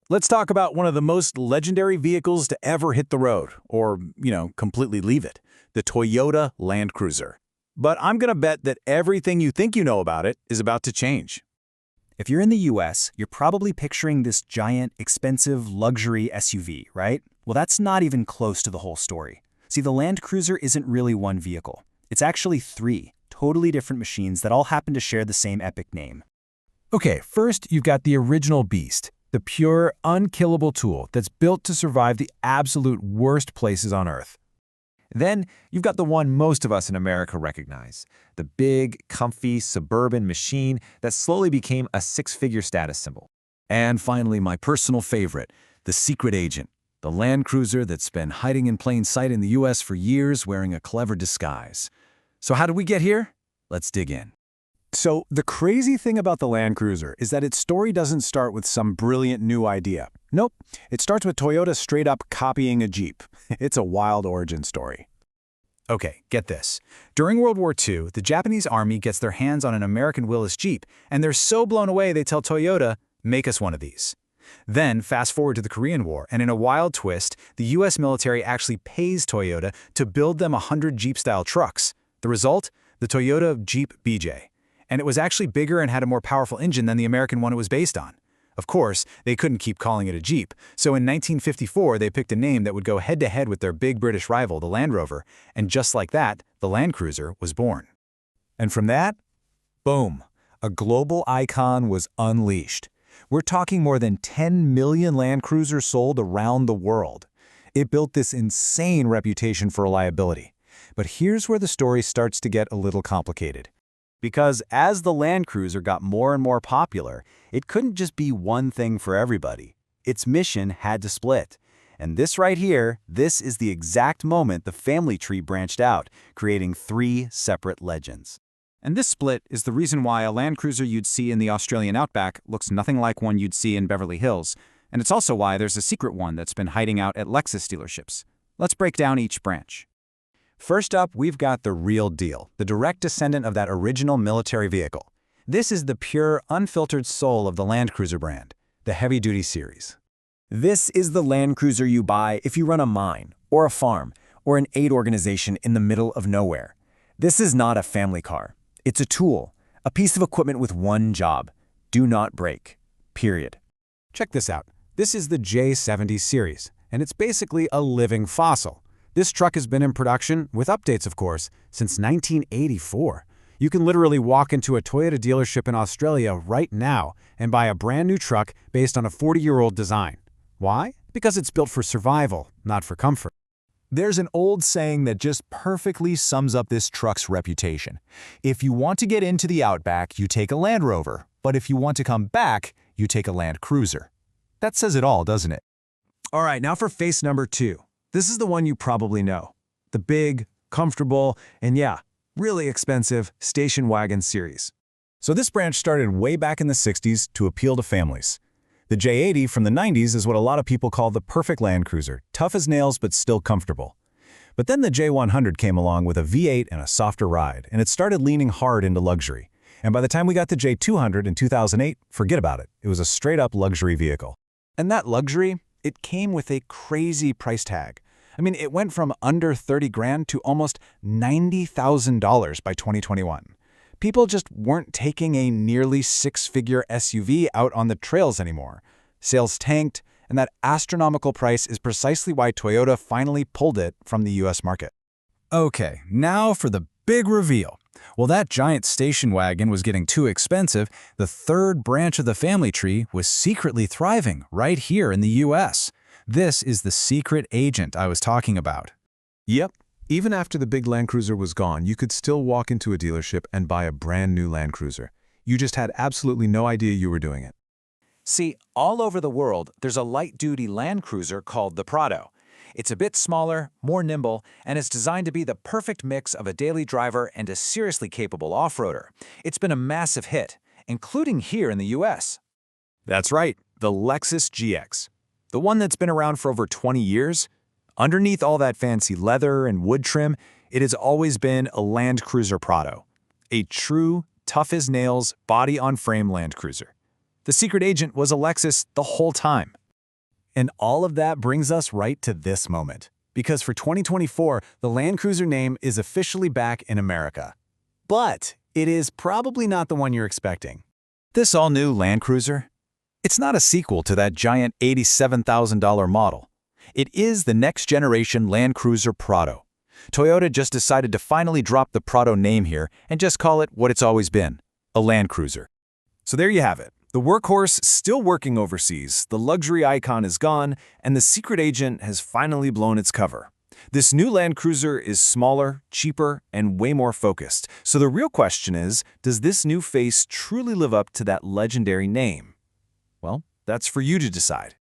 Let's talk about one of the most legendary vehicles to ever hit the road, or, completely leave it, the Toyota Land Cruiser. But I'm gonna bet that everything you think you know about it is about to change. If you're in the US, you're probably picturing this giant, expensive luxury SUV, right? Well, that's not even close to the whole story. See, the Land Cruiser isn't really one vehicle. It's actually three totally different machines that all happen to share the same epic name. Okay, first you've got the original beast, the pure, unkillable tool that's built to survive the absolute worst places on Earth. Then you've got the one most of us in America recognize, the big, comfy, suburban machine that slowly became a six-figure status symbol. And finally, my personal favorite, the Secret Agent, the Land Cruiser that's been hiding in plain sight in the US for years wearing a clever disguise. So how did we get here? Let's dig in. So the crazy thing about the Land Cruiser is that its story doesn't start with some brilliant new idea. Nope, it starts with Toyota straight up copying a Jeep. It's a wild origin story. Okay, get this. During World War II, the Japanese army gets their hands on an American Willys Jeep, and they're so blown away they tell Toyota, make us one of these. Then, fast forward to the Korean War, and in a wild twist, the US military actually pays Toyota to build them 100 Jeep-style trucks. The result? The Toyota Jeep BJ. And it was actually bigger and had a more powerful engine than the American one it was based on. Of course, they couldn't keep calling it a Jeep, so in 1954 they picked a name that would go head-to-head with their big British rival, the Land Rover, and just like that, the Land Cruiser was born. And from that, boom, a global icon was unleashed. We're talking more than 10 million Land Cruisers sold around the world. It built this insane reputation for reliability. But here's where the story starts to get a little complicated. Because as the Land Cruiser got more and more popular, it couldn't just be one thing for everybody. Its mission had to split. And this right here, this is the exact moment the family tree branched out, creating three separate legends. And this split is the reason why a Land Cruiser you'd see in the Australian outback looks nothing like one you'd see in Beverly Hills, and it's also why there's a secret one that's been hiding out at Lexus dealerships. Let's break down each branch. First up, we've got the real deal, the direct descendant of that original military vehicle. This is the pure, unfiltered soul of the Land Cruiser brand, the heavy-duty series. This is the Land Cruiser you buy if you run a mine, or a farm, or an aid organization in the middle of nowhere. This is not a family car. It's a tool, a piece of equipment with one job: do not break. Period. Check this out. This is the J70 series, and it's basically a living fossil. This truck has been in production, with updates of course, since 1984. You can literally walk into a Toyota dealership in Australia right now and buy a brand new truck based on a 40-year-old design. Why? Because it's built for survival, not for comfort. There's an old saying that just perfectly sums up this truck's reputation. If you want to get into the Outback, you take a Land Rover, but if you want to come back, you take a Land Cruiser. That says it all, doesn't it? All right, now for face number two. This is the one you probably know. The big, comfortable, and yeah, really expensive station wagon series. So this branch started way back in the 60s to appeal to families. The J80 from the 90s is what a lot of people call the perfect Land Cruiser, tough as nails but still comfortable. But then the J100 came along with a V8 and a softer ride, and it started leaning hard into luxury. And by the time we got the J200 in 2008, forget about it. It was a straight-up luxury vehicle. And that luxury, it came with a crazy price tag. I mean, it went from under 30 grand to almost $90,000 by 2021. People just weren't taking a nearly six-figure SUV out on the trails anymore. Sales tanked, and that astronomical price is precisely why Toyota finally pulled it from the US market. Okay, now for the big reveal. While that giant station wagon was getting too expensive, the third branch of the family tree was secretly thriving right here in the US. This is the secret agent I was talking about. Yep. Even after the big Land Cruiser was gone, you could still walk into a dealership and buy a brand new Land Cruiser. You just had absolutely no idea you were doing it. See, all over the world, there's a light-duty Land Cruiser called the Prado. It's a bit smaller, more nimble, and is designed to be the perfect mix of a daily driver and a seriously capable off-roader. It's been a massive hit, including here in the US. That's right, the Lexus GX. The one that's been around for over 20 years. Underneath all that fancy leather and wood trim, it has always been a Land Cruiser Prado. A true, tough-as-nails, body-on-frame Land Cruiser. The secret agent was a Lexus the whole time. And all of that brings us right to this moment. Because for 2024, the Land Cruiser name is officially back in America. But it is probably not the one you're expecting. This all-new Land Cruiser? It's not a sequel to that giant $87,000 model. It is the next-generation Land Cruiser Prado. Toyota just decided to finally drop the Prado name here and just call it what it's always been, a Land Cruiser. So there you have it. The workhorse still working overseas, the luxury icon is gone, and the secret agent has finally blown its cover. This new Land Cruiser is smaller, cheaper, and way more focused. So the real question is, does this new face truly live up to that legendary name? Well, that's for you to decide.